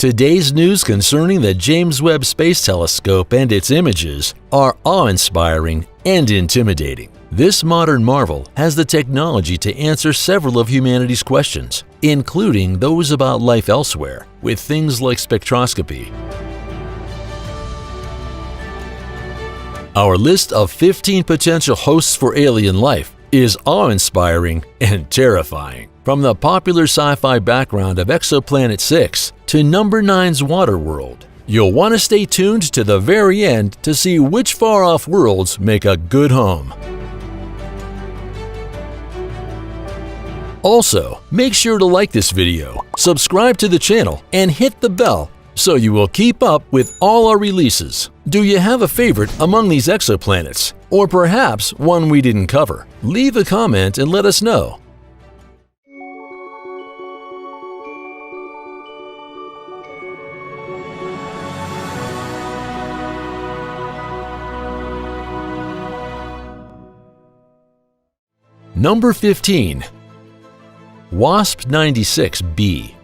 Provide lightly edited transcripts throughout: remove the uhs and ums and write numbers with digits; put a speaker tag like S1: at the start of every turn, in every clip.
S1: Today's news concerning the James Webb Space Telescope and its images are awe-inspiring and intimidating. This modern marvel has the technology to answer several of humanity's questions, including those about life elsewhere, with things like spectroscopy. Our list of 15 potential hosts for alien life is awe-inspiring and terrifying. From the popular sci-fi background of Exoplanet 6 to number 9's Water World, you'll want to stay tuned to the very end to see which far-off worlds make a good home. Also, make sure to like this video, subscribe to the channel, and hit the bell so you will keep up with all our releases. Do you have a favorite among these exoplanets? Or perhaps one we didn't cover? Leave a comment and let us know. Number 15. WASP-96b.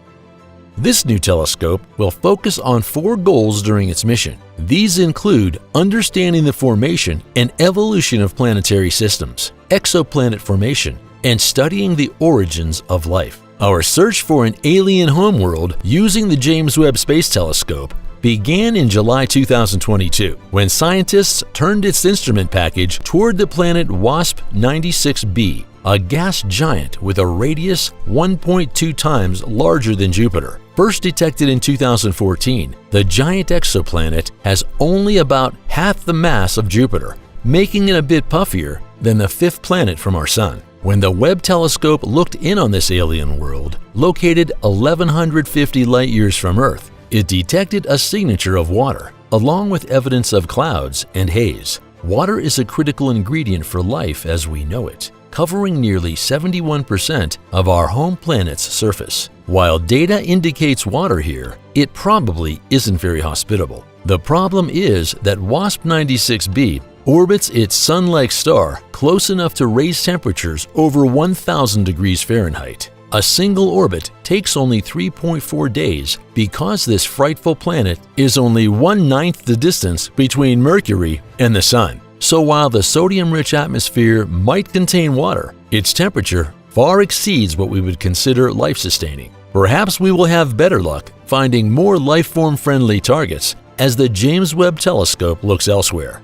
S1: This new telescope will focus on 4 goals during its mission. These include understanding the formation and evolution of planetary systems, exoplanet formation, and studying the origins of life. Our search for an alien homeworld using the James Webb Space Telescope began in July 2022 when scientists turned its instrument package toward the planet WASP-96b, a gas giant with a radius 1.2 times larger than Jupiter. First detected in 2014, the giant exoplanet has only about half the mass of Jupiter, making it a bit puffier than the 5th planet from our Sun. When the Webb telescope looked in on this alien world, located 1,150 light-years from Earth, it detected a signature of water, along with evidence of clouds and haze. Water is a critical ingredient for life as we know it, covering nearly 71% of our home planet's surface. While data indicates water here, it probably isn't very hospitable. The problem is that WASP-96b orbits its Sun-like star close enough to raise temperatures over 1,000 degrees Fahrenheit. A single orbit takes only 3.4 days because this frightful planet is only 1/9 the distance between Mercury and the Sun. So while the sodium-rich atmosphere might contain water, its temperature far exceeds what we would consider life-sustaining. Perhaps we will have better luck finding more life-form-friendly targets as the James Webb Telescope looks elsewhere.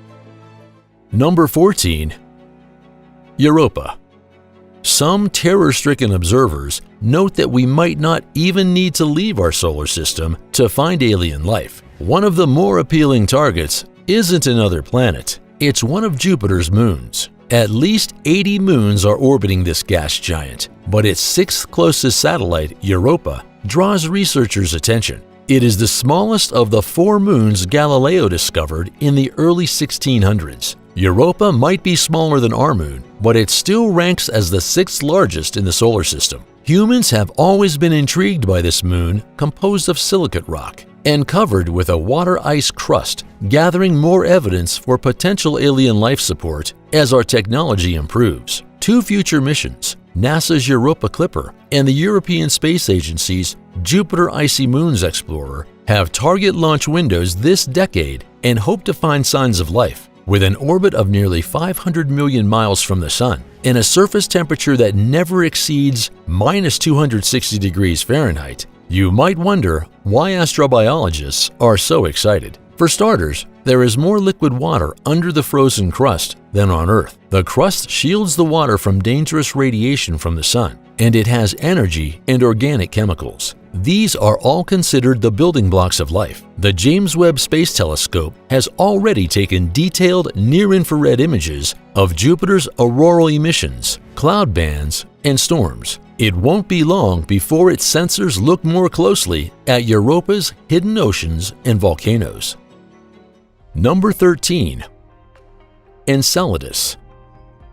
S1: Number 14. Europa. Some terror-stricken observers note that we might not even need to leave our solar system to find alien life. One of the more appealing targets isn't another planet. It's one of Jupiter's moons. At least 80 moons are orbiting this gas giant, but its 6th closest satellite, Europa, draws researchers' attention. It is the smallest of the 4 moons Galileo discovered in the early 1600s. Europa might be smaller than our moon, but it still ranks as the 6th largest in the solar system. Humans have always been intrigued by this moon composed of silicate rock and covered with a water-ice crust, gathering more evidence for potential alien life support as our technology improves. 2 future missions, NASA's Europa Clipper and the European Space Agency's Jupiter Icy Moons Explorer, have target launch windows this decade and hope to find signs of life. With an orbit of nearly 500 million miles from the Sun and a surface temperature that never exceeds -260 degrees Fahrenheit, you might wonder why astrobiologists are so excited. For starters, there is more liquid water under the frozen crust than on Earth. The crust shields the water from dangerous radiation from the Sun, and it has energy and organic chemicals. These are all considered the building blocks of life. The James Webb Space Telescope has already taken detailed near-infrared images of Jupiter's auroral emissions, cloud bands, and storms. It won't be long before its sensors look more closely at Europa's hidden oceans and volcanoes. Number 13. Enceladus.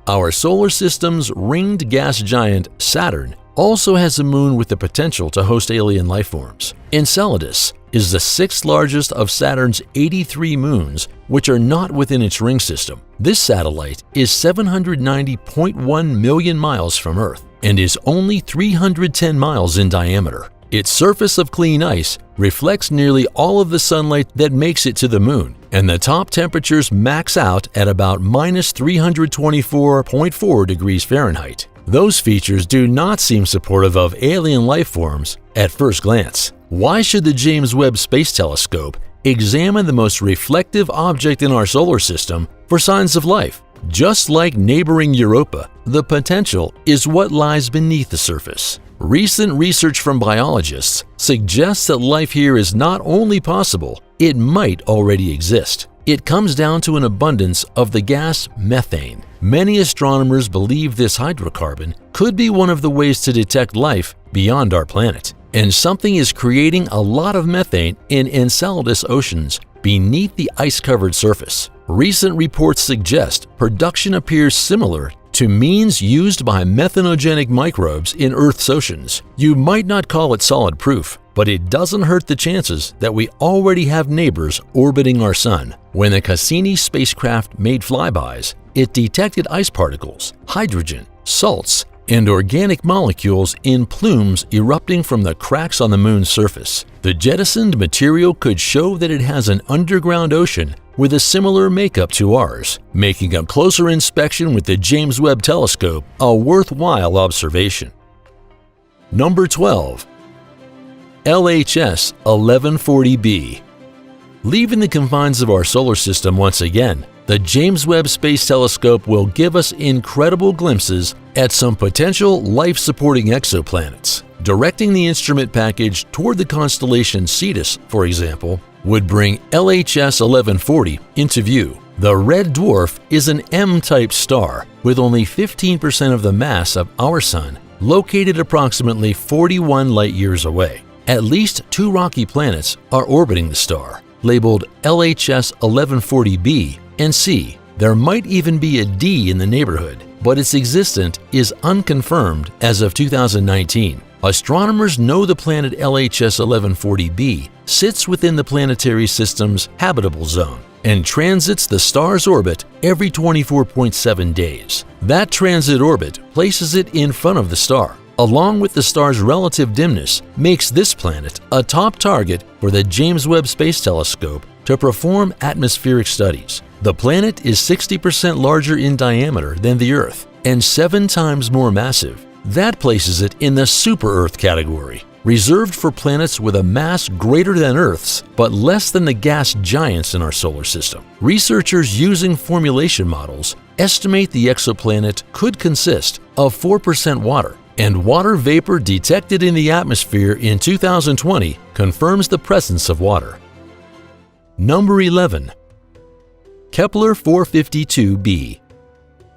S1: Our solar system's ringed gas giant Saturn also has a moon with the potential to host alien lifeforms. Enceladus is the 6th largest of Saturn's 83 moons, which are not within its ring system. This satellite is 790.1 million miles from Earth and is only 310 miles in diameter. Its surface of clean ice reflects nearly all of the sunlight that makes it to the moon, and the top temperatures max out at about minus 324.4 degrees Fahrenheit. Those features do not seem supportive of alien life forms at first glance. Why should the James Webb Space Telescope examine the most reflective object in our solar system for signs of life? Just like neighboring Europa, the potential is what lies beneath the surface. Recent research from biologists suggests that life here is not only possible, it might already exist. It comes down to an abundance of the gas methane. Many astronomers believe this hydrocarbon could be one of the ways to detect life beyond our planet. And something is creating a lot of methane in Enceladus oceans beneath the ice-covered surface. Recent reports suggest production appears similar to means used by methanogenic microbes in Earth's oceans. You might not call it solid proof, but it doesn't hurt the chances that we already have neighbors orbiting our sun. When the Cassini spacecraft made flybys, it detected ice particles, hydrogen, salts, and organic molecules in plumes erupting from the cracks on the moon's surface. The jettisoned material could show that it has an underground ocean with a similar makeup to ours, making a closer inspection with the James Webb Telescope a worthwhile observation. Number 12. LHS 1140b. Leaving the confines of our solar system once again, the James Webb Space Telescope will give us incredible glimpses at some potential life-supporting exoplanets. Directing the instrument package toward the constellation Cetus, for example, would bring LHS 1140 into view. The red dwarf is an M-type star with only 15% of the mass of our Sun, located approximately 41 light-years away. At least 2 rocky planets are orbiting the star, labeled LHS 1140b and C. There might even be a D in the neighborhood, but its existence is unconfirmed as of 2019. Astronomers know the planet LHS 1140b sits within the planetary system's habitable zone and transits the star's orbit every 24.7 days. That transit orbit places it in front of the star, along with the star's relative dimness, makes this planet a top target for the James Webb Space Telescope to perform atmospheric studies. The planet is 60% larger in diameter than the Earth and 7 times more massive. That places it in the super-Earth category, reserved for planets with a mass greater than Earth's but less than the gas giants in our solar system. Researchers using formulation models estimate the exoplanet could consist of 4% water, and water vapor detected in the atmosphere in 2020 confirms the presence of water. Number 11. Kepler 452b.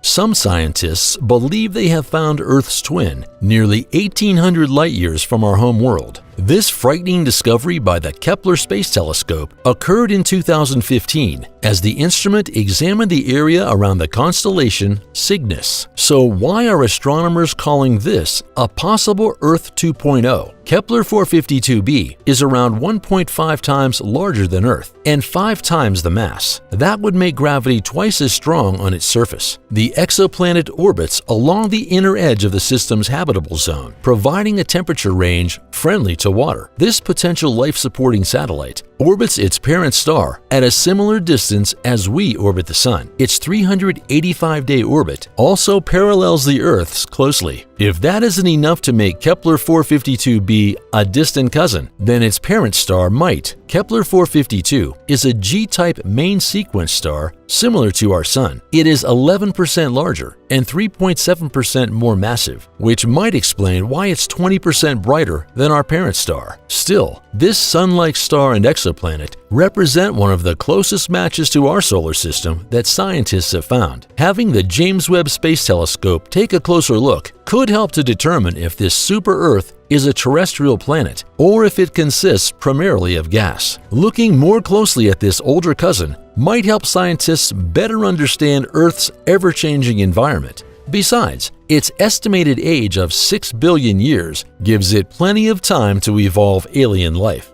S1: Some scientists believe they have found Earth's twin nearly 1,800 light-years from our home world. This frightening discovery by the Kepler Space Telescope occurred in 2015 as the instrument examined the area around the constellation Cygnus. So why are astronomers calling this a possible Earth 2.0? Kepler 452b is around 1.5 times larger than Earth and 5 times the mass. That would make gravity twice as strong on its surface. The exoplanet orbits along the inner edge of the system's habitable zone, providing a temperature range friendly to water. This potential life-supporting satellite orbits its parent star at a similar distance as we orbit the Sun. Its 385-day orbit also parallels the Earth's closely. If that isn't enough to make Kepler 452b a distant cousin, then its parent star might. Kepler 452 is a G-type main sequence star similar to our Sun. It is 11% larger and 3.7% more massive, which might explain why it's 20% brighter than our parent star. Still, this Sun-like star and exoplanet represent one of the closest matches to our solar system that scientists have found. Having the James Webb Space Telescope take a closer look could help to determine if this super-Earth is a terrestrial planet or if it consists primarily of gas. Looking more closely at this older cousin might help scientists better understand Earth's ever-changing environment. Besides, its estimated age of 6 billion years gives it plenty of time to evolve alien life.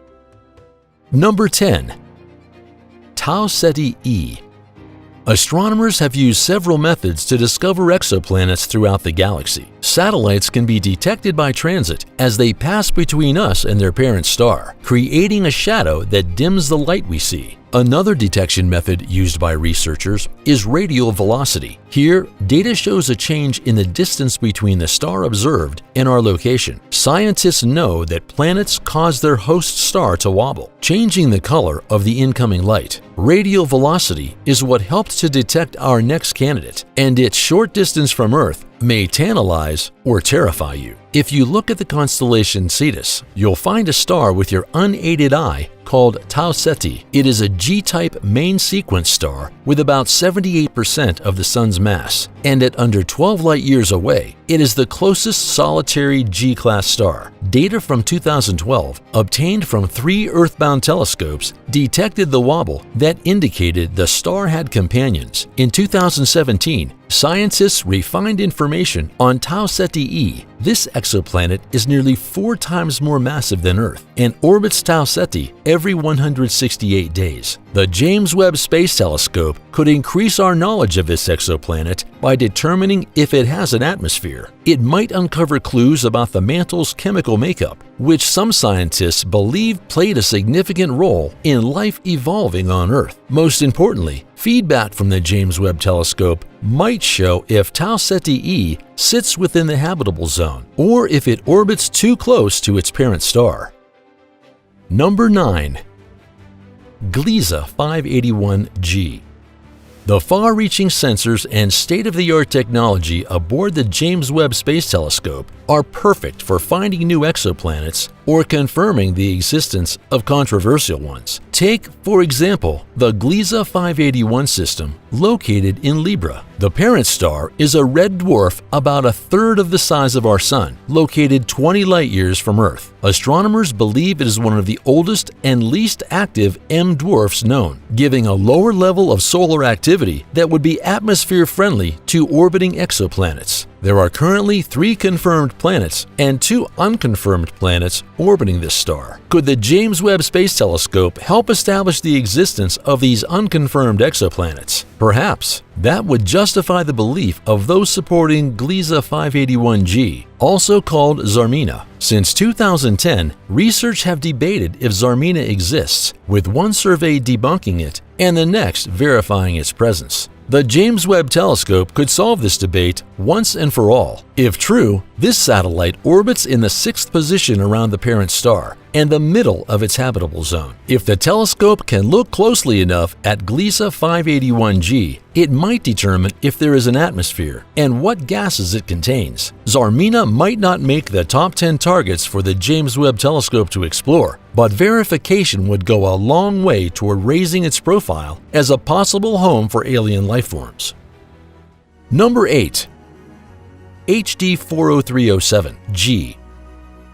S1: Number 10. Tau Ceti e. Astronomers have used several methods to discover exoplanets throughout the galaxy. Satellites can be detected by transit as they pass between us and their parent star, creating a shadow that dims the light we see. Another detection method used by researchers is radial velocity. Here, data shows a change in the distance between the star observed and our location. Scientists know that planets cause their host star to wobble, changing the color of the incoming light. Radial velocity is what helped to detect our next candidate, and its short distance from Earth may tantalize or terrify you. If you look at the constellation Cetus, you'll find a star with your unaided eye called Tau Ceti. It is a G-type main sequence star with about 78% of the Sun's mass, and at under 12 light-years away, it is the closest solitary G-class star. Data from 2012, obtained from 3 Earthbound telescopes, detected the wobble that indicated the star had companions. In 2017, scientists refined information on Tau Ceti e. This exoplanet is nearly 4 times more massive than Earth and orbits Tau Ceti every 168 days. The James Webb Space Telescope could increase our knowledge of this exoplanet by determining if it has an atmosphere. It might uncover clues about the mantle's chemical makeup, which some scientists believe played a significant role in life evolving on Earth. Most importantly, feedback from the James Webb Telescope might show if Tau Ceti e sits within the habitable zone or if it orbits too close to its parent star. Number 9. Gliese 581G. The far-reaching sensors and state-of-the-art technology aboard the James Webb Space Telescope are perfect for finding new exoplanets or confirming the existence of controversial ones. Take, for example, the Gliese 581 system located in Libra. The parent star is a red dwarf about a third of the size of our Sun, located 20 light-years from Earth. Astronomers believe it is one of the oldest and least active M dwarfs known, giving a lower level of solar activity that would be atmosphere-friendly to orbiting exoplanets. There are currently 3 confirmed planets and 2 unconfirmed planets orbiting this star. Could the James Webb Space Telescope help establish the existence of these unconfirmed exoplanets? Perhaps. That would justify the belief of those supporting Gliese 581G, also called Zarmina. Since 2010, researchers have debated if Zarmina exists, with one survey debunking it and the next verifying its presence. The James Webb Telescope could solve this debate once and for all. If true, this satellite orbits in the 6th position around the parent star and the middle of its habitable zone. If the telescope can look closely enough at Gliese 581G, it might determine if there is an atmosphere and what gases it contains. Zarmina might not make the top 10 targets for the James Webb Telescope to explore, but verification would go a long way toward raising its profile as a possible home for alien lifeforms. Number 8. HD 40307 G.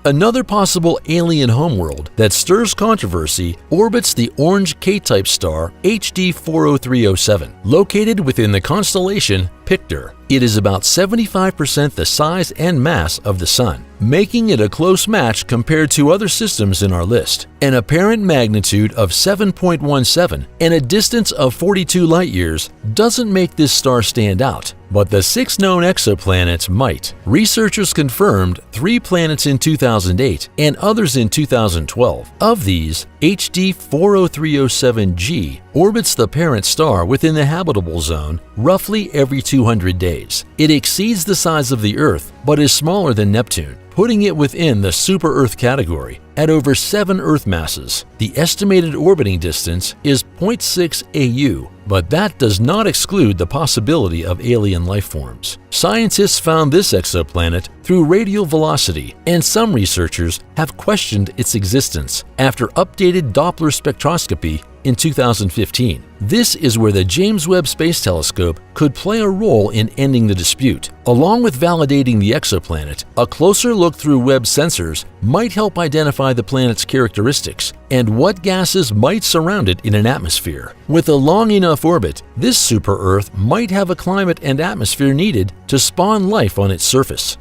S1: Another possible alien homeworld that stirs controversy orbits the orange K-type star HD 40307, located within the constellation Pictor. It is about 75% the size and mass of the Sun, making it a close match compared to other systems in our list. An apparent magnitude of 7.17 and a distance of 42 light-years doesn't make this star stand out, but the 6 known exoplanets might. Researchers confirmed 3 planets in 2008 and others in 2012. Of these, HD 40307G orbits the parent star within the habitable zone roughly every 200 days. It exceeds the size of the Earth, but is smaller than Neptune, putting it within the super-Earth category at over 7 Earth masses. The estimated orbiting distance is 0.6 AU, but that does not exclude the possibility of alien life forms. Scientists found this exoplanet through radial velocity, and some researchers have questioned its existence after updated Doppler spectroscopy in 2015. This is where the James Webb Space Telescope could play a role in ending the dispute. Along with validating the exoplanet, a closer look through Webb sensors might help identify the planet's characteristics and what gases might surround it in an atmosphere. With a long enough orbit, this super-Earth might have a climate and atmosphere needed to spawn life on its surface.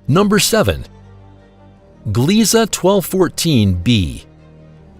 S1: Number 7. Gliese 1214b.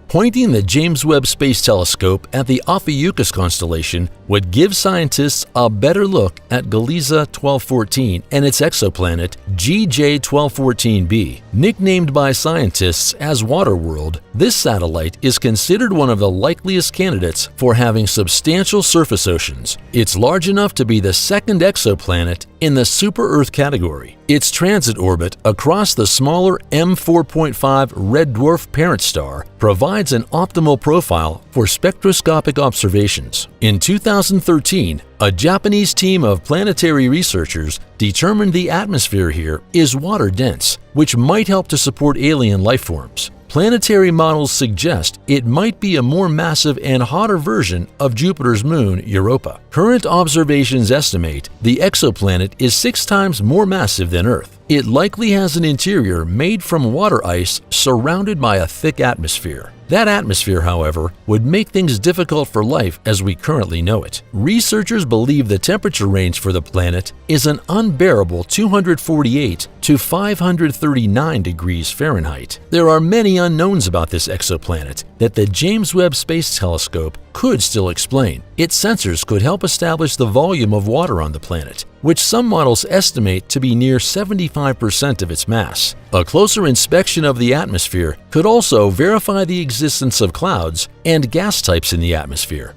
S1: Pointing the James Webb Space Telescope at the Ophiuchus constellation would give scientists a better look at Gliese 1214 and its exoplanet GJ 1214b. Nicknamed by scientists as Waterworld, this satellite is considered one of the likeliest candidates for having substantial surface oceans. It's large enough to be the second exoplanet in the super-Earth category. Its transit orbit across the smaller M4.5 red dwarf parent star provides an optimal profile for spectroscopic observations. In 2013, a Japanese team of planetary researchers determined the atmosphere here is water-dense, which might help to support alien life forms. Planetary models suggest it might be a more massive and hotter version of Jupiter's moon, Europa. Current observations estimate the exoplanet is 6 times more massive than Earth. It likely has an interior made from water ice surrounded by a thick atmosphere. That atmosphere, however, would make things difficult for life as we currently know it. Researchers believe the temperature range for the planet is an unbearable 248 to 539 degrees Fahrenheit. There are many unknowns about this exoplanet that the James Webb Space Telescope could still explain. Its sensors could help establish the volume of water on the planet, which some models estimate to be near 75% of its mass. A closer inspection of the atmosphere could also verify the existence of clouds and gas types in the atmosphere.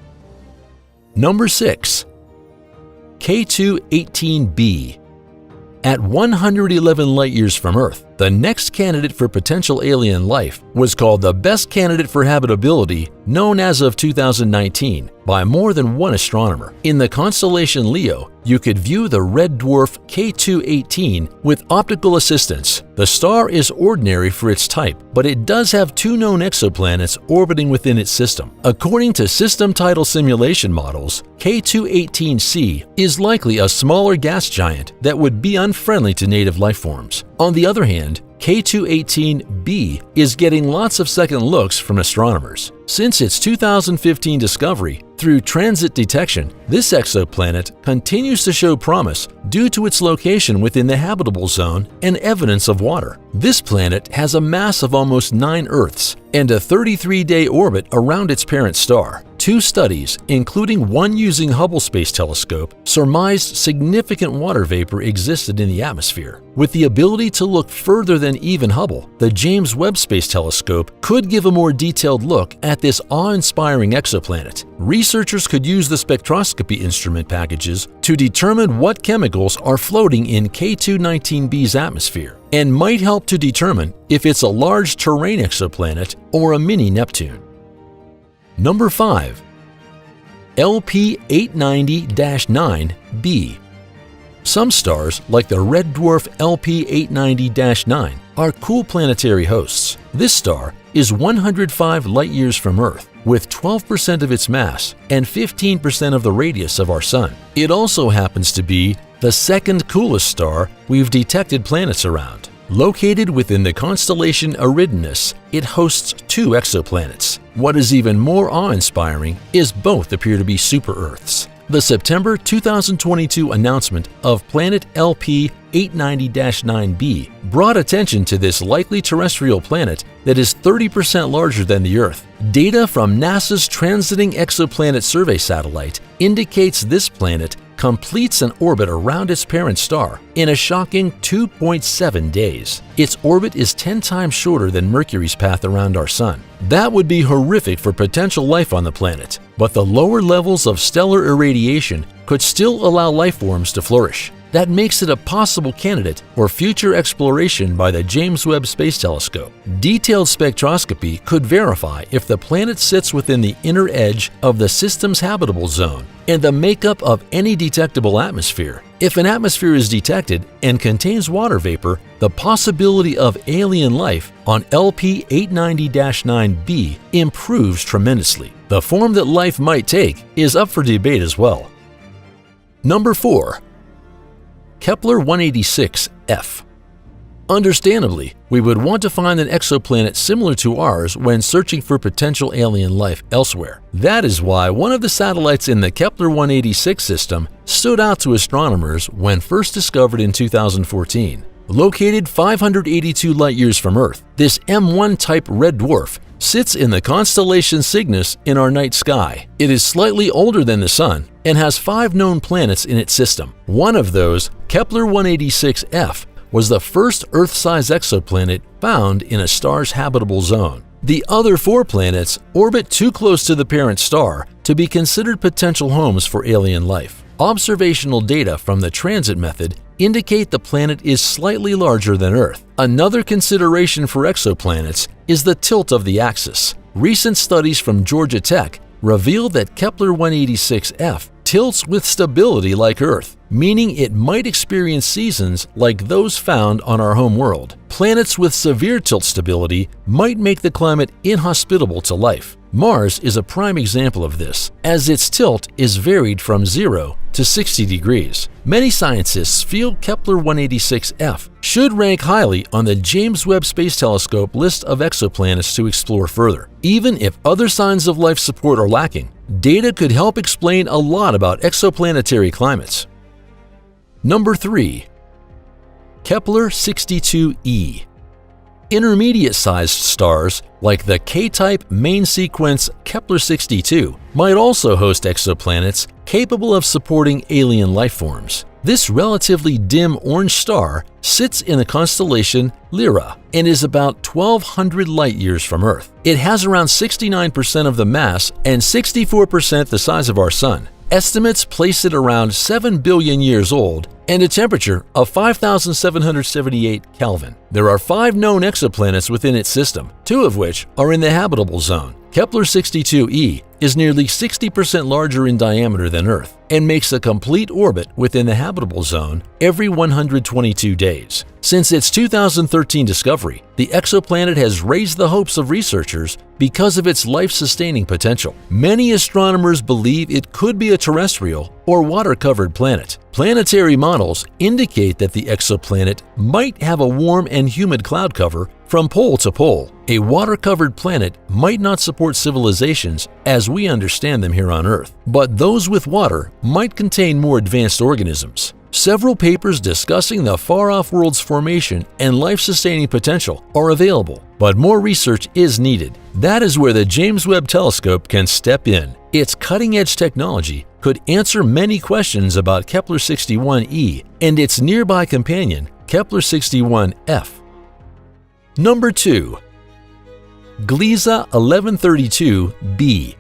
S1: Number 6. K2-18b. At 111 light-years from Earth, the next candidate for potential alien life was called the best candidate for habitability known as of 2019 by more than one astronomer. In the constellation Leo, you could view the red dwarf K2-18 with optical assistance. The star is ordinary for its type, but it does have 2 known exoplanets orbiting within its system. According to system tidal simulation models, K2-18c is likely a smaller gas giant that would be unfriendly to native life forms. On the other hand, K2-18b is getting lots of second looks from astronomers. Since its 2015 discovery through transit detection, this exoplanet continues to show promise due to its location within the habitable zone and evidence of water. This planet has a mass of almost 9 Earths and a 33-day orbit around its parent star. 2 studies, including one using Hubble Space Telescope, surmised significant water vapor existed in the atmosphere. With the ability to look further than even Hubble, the James Webb Space Telescope could give a more detailed look at this awe-inspiring exoplanet. Researchers could use the spectroscopy instrument packages to determine what chemicals are floating in K2-19b's atmosphere and might help to determine if it's a large terrain exoplanet or a mini Neptune. Number 5. LP890-9b. Some stars, like the red dwarf LP890-9, are cool planetary hosts. This star is 105 light-years from Earth, with 12% of its mass and 15% of the radius of our Sun. It also happens to be the second coolest star we've detected planets around. Located within the constellation Eridanus, it hosts 2 exoplanets. What is even more awe-inspiring is both appear to be super-Earths. The September 2022 announcement of planet LP890-9b brought attention to this likely terrestrial planet that is 30% larger than the Earth. Data from NASA's Transiting Exoplanet Survey satellite indicates this planet completes an orbit around its parent star in a shocking 2.7 days. Its orbit is 10 times shorter than Mercury's path around our Sun. That would be horrific for potential life on the planet, but the lower levels of stellar irradiation could still allow life forms to flourish. That makes it a possible candidate for future exploration by the James Webb Space Telescope. Detailed spectroscopy could verify if the planet sits within the inner edge of the system's habitable zone and the makeup of any detectable atmosphere. If an atmosphere is detected and contains water vapor, the possibility of alien life on LP890-9b improves tremendously. The form that life might take is up for debate as well. Number 4. Kepler-186f. Understandably, we would want to find an exoplanet similar to ours when searching for potential alien life elsewhere. That is why one of the satellites in the Kepler-186 system stood out to astronomers when first discovered in 2014. Located 582 light-years from Earth, this M1-type red dwarf sits in the constellation Cygnus in our night sky. It is slightly older than the Sun and has 5 known planets in its system. One of those, Kepler 186f, was the first Earth-sized exoplanet found in a star's habitable zone. The other 4 planets orbit too close to the parent star to be considered potential homes for alien life. Observational data from the transit method indicate the planet is slightly larger than Earth. Another consideration for exoplanets is the tilt of the axis. Recent studies from Georgia Tech reveal that Kepler 186f tilts with stability like Earth, meaning it might experience seasons like those found on our home world. Planets with severe tilt stability might make the climate inhospitable to life. Mars is a prime example of this, as its tilt is varied from 0 to 60 degrees. Many scientists feel Kepler 186f should rank highly on the James Webb Space Telescope list of exoplanets to explore further. Even if other signs of life support are lacking, data could help explain a lot about exoplanetary climates. Number 3. Kepler 62e. Intermediate-sized stars like the K-type main sequence Kepler 62 might also host exoplanets capable of supporting alien life forms. This relatively dim orange star sits in the constellation Lyra and is about 1,200 light-years from Earth. It has around 69% of the mass and 64% the size of our Sun. Estimates place it around 7 billion years old and a temperature of 5,778 Kelvin. There are 5 known exoplanets within its system, 2 of which are in the habitable zone. Kepler 62e is nearly 60% larger in diameter than Earth and makes a complete orbit within the habitable zone every 122 days. Since its 2013 discovery, the exoplanet has raised the hopes of researchers because of its life-sustaining potential. Many astronomers believe it could be a terrestrial or water-covered planet. Planetary models indicate that the exoplanet might have a warm and humid cloud cover from pole to pole. A water-covered planet might not support civilizations as we understand them here on Earth, but those with water might contain more advanced organisms. Several papers discussing the far-off world's formation and life-sustaining potential are available, but more research is needed. That is where the James Webb Telescope can step in. Its cutting-edge technology could answer many questions about Kepler 61e and its nearby companion, Kepler 61f. Number 2. Gliese 1132b.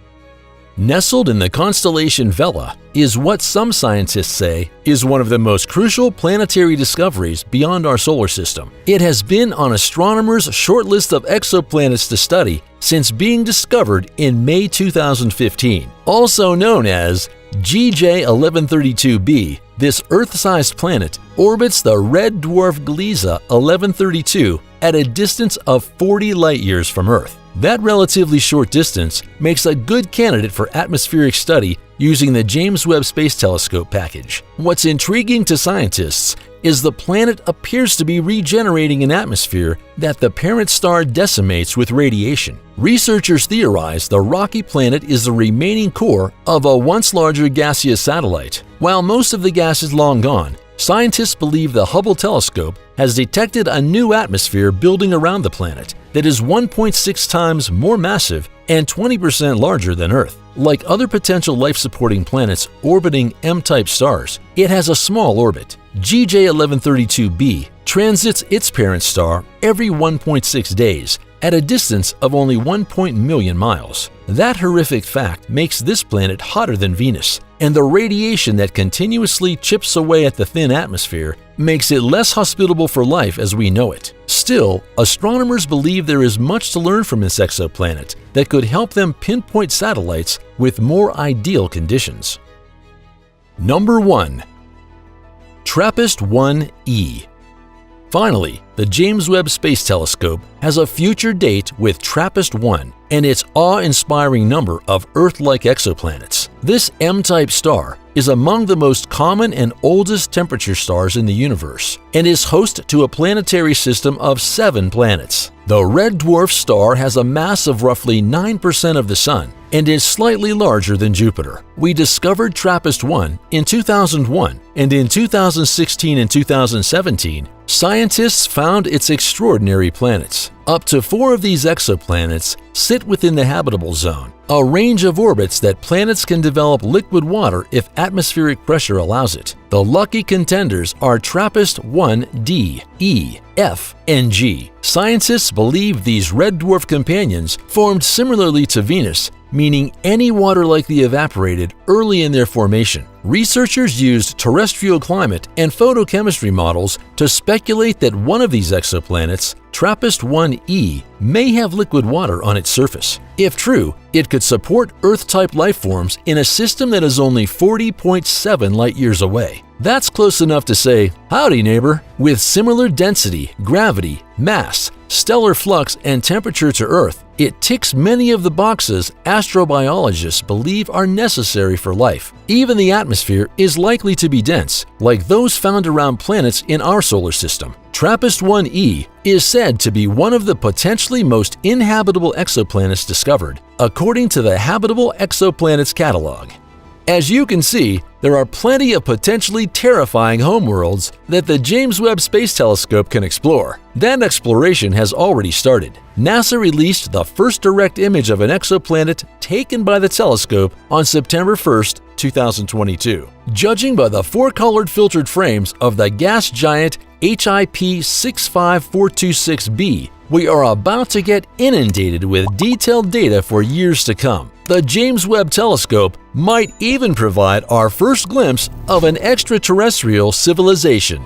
S1: Nestled in the constellation Vela is what some scientists say is one of the most crucial planetary discoveries beyond our solar system. It has been on astronomers' short list of exoplanets to study since being discovered in May 2015. Also known as GJ 1132b, this Earth-sized planet orbits the red dwarf Gliese 1132 at a distance of 40 light-years from Earth. That relatively short distance makes a good candidate for atmospheric study using the James Webb Space Telescope package. What's intriguing to scientists is the planet appears to be regenerating an atmosphere that the parent star decimates with radiation. Researchers theorize the rocky planet is the remaining core of a once larger gaseous satellite. While most of the gas is long gone, scientists believe the Hubble telescope has detected a new atmosphere building around the planet that is 1.6 times more massive and 20% larger than Earth. Like other potential life-supporting planets orbiting M-type stars, it has a small orbit. GJ 1132b transits its parent star every 1.6 days at a distance of only 1 million miles. That horrific fact makes this planet hotter than Venus, and the radiation that continuously chips away at the thin atmosphere makes it less hospitable for life as we know it. Still, astronomers believe there is much to learn from this exoplanet that could help them pinpoint satellites with more ideal conditions. Number 1. TRAPPIST-1e. Finally, the James Webb Space Telescope has a future date with TRAPPIST-1 and its awe-inspiring number of Earth-like exoplanets. This M-type star is among the most common and oldest temperature stars in the universe and is host to a planetary system of 7 planets. The red dwarf star has a mass of roughly 9% of the Sun and is slightly larger than Jupiter. We discovered TRAPPIST-1 in 2001, and in 2016 and 2017, scientists found its extraordinary planets. Up to 4 of these exoplanets sit within the habitable zone, a range of orbits that planets can develop liquid water if atmospheric pressure allows it. The lucky contenders are TRAPPIST-1d, E, F, and G. Scientists believe these red dwarf companions formed similarly to Venus, meaning any water likely evaporated early in their formation. Researchers used terrestrial climate and photochemistry models to speculate that one of these exoplanets, TRAPPIST-1e, may have liquid water on its surface. If true, it could support Earth-type life forms in a system that is only 40.7 light-years away. That's close enough to say, "Howdy, neighbor." With similar density, gravity, mass, stellar flux, and temperature to Earth, it ticks many of the boxes astrobiologists believe are necessary for life. Even the atmosphere is likely to be dense, like those found around planets in our solar system. TRAPPIST-1e is said to be one of the potentially most inhabitable exoplanets discovered, according to the Habitable Exoplanets Catalog. As you can see, there are plenty of potentially terrifying homeworlds that the James Webb Space Telescope can explore. That exploration has already started. NASA released the first direct image of an exoplanet taken by the telescope on September 1st, 2022. Judging by the 4-colored filtered frames of the gas giant HIP 65426b, we are about to get inundated with detailed data for years to come. The James Webb Telescope might even provide our first glimpse of an extraterrestrial civilization.